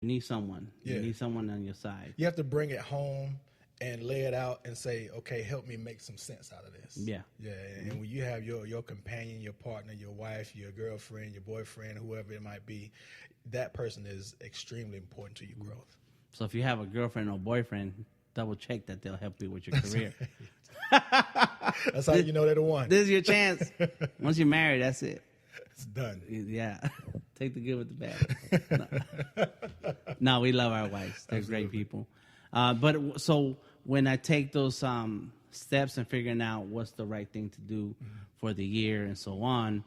You need someone. Yeah. You need someone on your side. You have to bring it home and lay it out and say, okay, help me make some sense out of this. Yeah. Yeah. And when you have your companion, your partner, your wife, your girlfriend, your boyfriend, whoever it might be, that person is extremely important to your growth. So if you have a girlfriend or boyfriend, double check that they'll help you with your career. That's how you know they're the one. This is your chance. Once you're married, that's it. It's done. Yeah. Take the good with the bad. No, we love our wives. They're Absolutely. great people. But so when I take those steps and figuring out what's the right thing to do for the year and so on,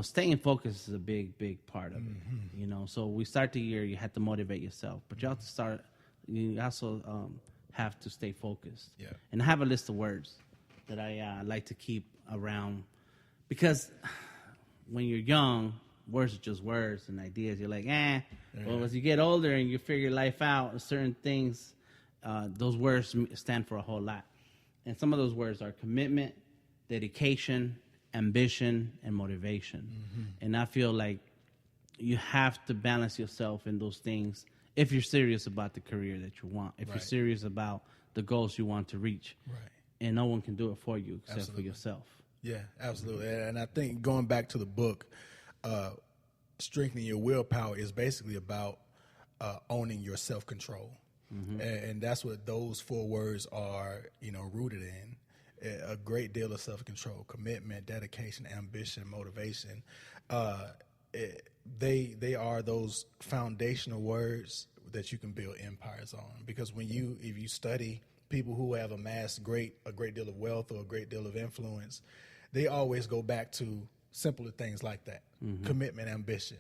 staying focused is a big, big part of it. So we start the year, you have to motivate yourself, but you also have to stay focused. Yeah. And I have a list of words that I like to keep around, because when you're young, words are just words and ideas. You're like, Well, as you get older and you figure life out, certain things, those words stand for a whole lot. And some of those words are commitment, dedication, ambition, and motivation. And I feel like you have to balance yourself in those things if you're serious about the career that you want, if you're serious about the goals you want to reach. Right. And no one can do it for you except Absolutely. for yourself. Yeah, absolutely. And I think going back to the book, strengthening your willpower is basically about owning your self-control. And that's what those 4 words are, rooted in. A great deal of self-control, commitment, dedication, ambition, motivation. They are those foundational words that you can build empires on. Because if you study people who have amassed a great deal of wealth or a great deal of influence, they always go back to simpler things like that: commitment, ambition,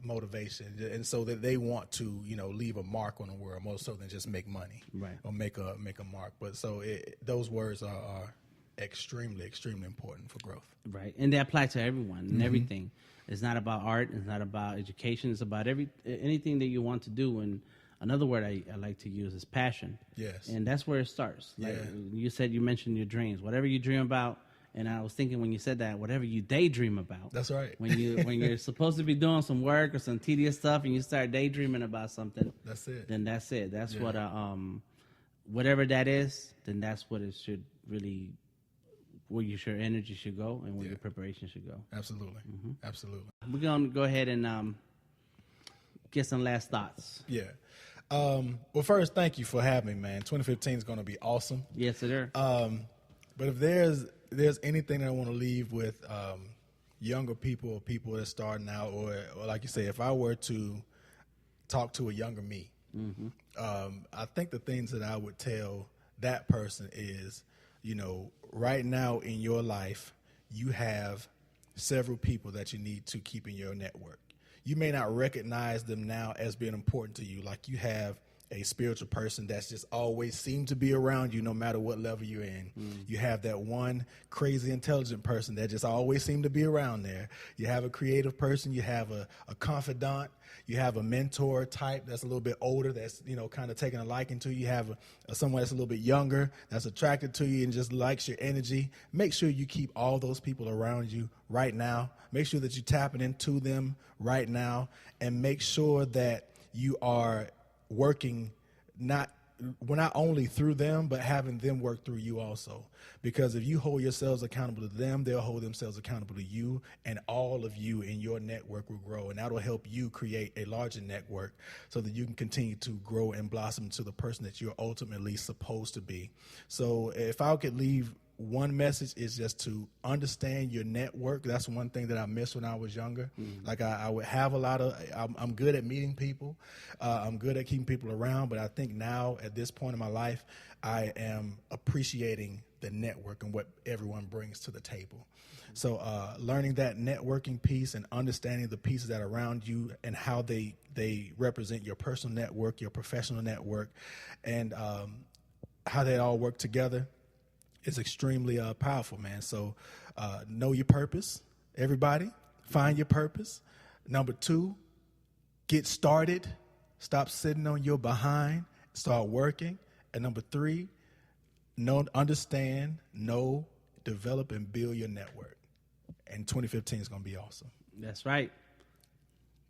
motivation, and so that they want to, leave a mark on the world more so than just make money, Right. or make a mark. But so those words are extremely, extremely important for growth. Right. And they apply to everyone and everything. It's not about art. It's not about education. It's about anything that you want to do. And another word I like to use is passion. Yes. And that's where it starts. Like Yeah. you mentioned your dreams. Whatever you dream about, and I was thinking when you said that, whatever you daydream about. That's right. When you're supposed to be doing some work or some tedious stuff and you start daydreaming about something, That's it. then that's it. That's what whatever that is, then that's what it should really, where your energy should go and where your preparation should go. Absolutely. Absolutely. We're going to go ahead and get some last thoughts. Yeah. Well, first, thank you for having me, man. 2015 is going to be awesome. Yes, sir. But if there's anything that I want to leave with younger people or people that's starting out, or like you say, if I were to talk to a younger me, I think the things that I would tell that person is, right now in your life, you have several people that you need to keep in your network. You may not recognize them now as being important to you. Like you have a spiritual person that's just always seemed to be around you no matter what level you're in. You have that one crazy intelligent person that just always seemed to be around there. You have a creative person. You have a confidant. You have a mentor type that's a little bit older, that's, kind of taking a liking to you. You have someone that's a little bit younger that's attracted to you and just likes your energy. Make sure you keep all those people around you right now. Make sure that you're tapping into them right now, and make sure that you are working not only through them, but having them work through you also. Because if you hold yourselves accountable to them, they'll hold themselves accountable to you, and all of you in your network will grow, and that'll help you create a larger network so that you can continue to grow and blossom to the person that you're ultimately supposed to be. So if I could leave one message, is just to understand your network. That's one thing that I missed when I was younger. Like I would have I'm good at meeting people. I'm good at keeping people around, but I think now at this point in my life, I am appreciating the network and what everyone brings to the table. So learning that networking piece and understanding the pieces that are around you and how they represent your personal network, your professional network, and how they all work together is extremely powerful, man. So know your purpose. Everybody, find your purpose. Number 2, get started. Stop sitting on your behind. Start working. And number 3, understand, develop, and build your network. And 2015 is going to be awesome. That's right.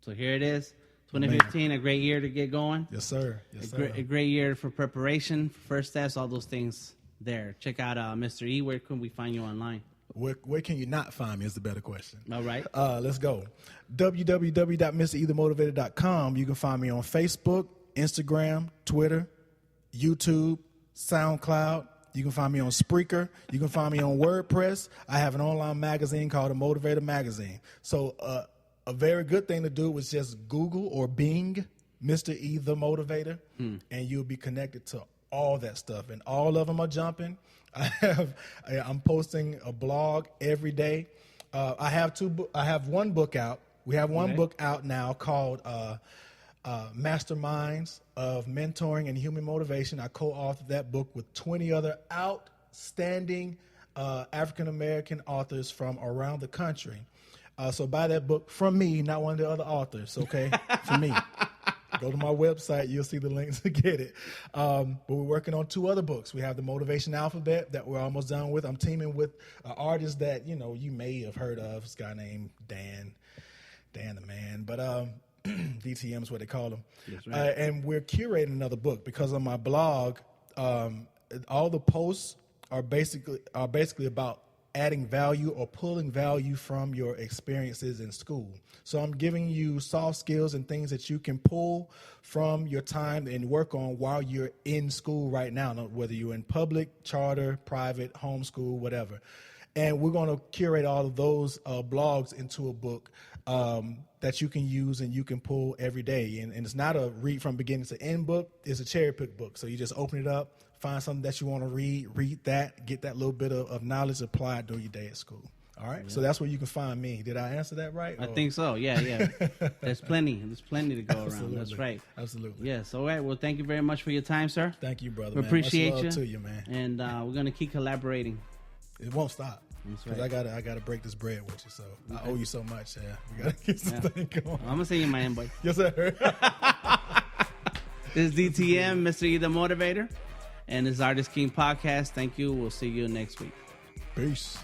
So here it is. 2015, a great year to get going. Yes, sir. Yes, sir. A great year for preparation, first steps, all those things there. Check out Mr. E. Where can we find you online? Where can you not find me is the better question. All right. Let's go. www.MrETheMotivator.com. You can find me on Facebook, Instagram, Twitter, YouTube, SoundCloud. You can find me on Spreaker. You can find me on WordPress. I have an online magazine called The Motivator Magazine. So a very good thing to do was just Google or Bing Mr. E The Motivator, and you'll be connected to all that stuff. And all of them are jumping. I'm posting a blog every day. I have one book out. We have one book out now called Masterminds of Mentoring and Human Motivation. I co-authored that book with 20 other outstanding African-American authors from around the country. So buy that book from me, not one of the other authors, okay? From me. Go to my website. You'll see the links to get it. But we're working on 2 other books. We have the Motivation Alphabet that we're almost done with. I'm teaming with an artist that, you may have heard of. This guy named Dan the Man. But DTM is what they call him. That's right. And we're curating another book because on my blog, all the posts are basically about adding value or pulling value from your experiences in school. So I'm giving you soft skills and things that you can pull from your time and work on while you're in school right now, whether you're in public, charter, private, homeschool, whatever. And we're going to curate all of those blogs into a book that you can use and you can pull every day. And it's not a read from beginning to end book. It's a cherry pick book. So you just open it up, find something that you want to read that, get that little bit of knowledge applied during your day at school. All right. Yeah. So that's where you can find me. Did I answer that right? I think so. Yeah. There's plenty to go around. Absolutely. That's right. Absolutely. Yes. All right. Well, thank you very much for your time, sir. Thank you, brother. We appreciate Much love you. To you, man. And we're going to keep collaborating. It won't stop. Because I gotta break this bread with you, so I owe you so much. Yeah, we gotta get this thing going. I'm gonna send you my invoice. Yes, sir. This is DTM, Mr. E The Motivator, and this is Artist King Podcast. Thank you. We'll see you next week. Peace.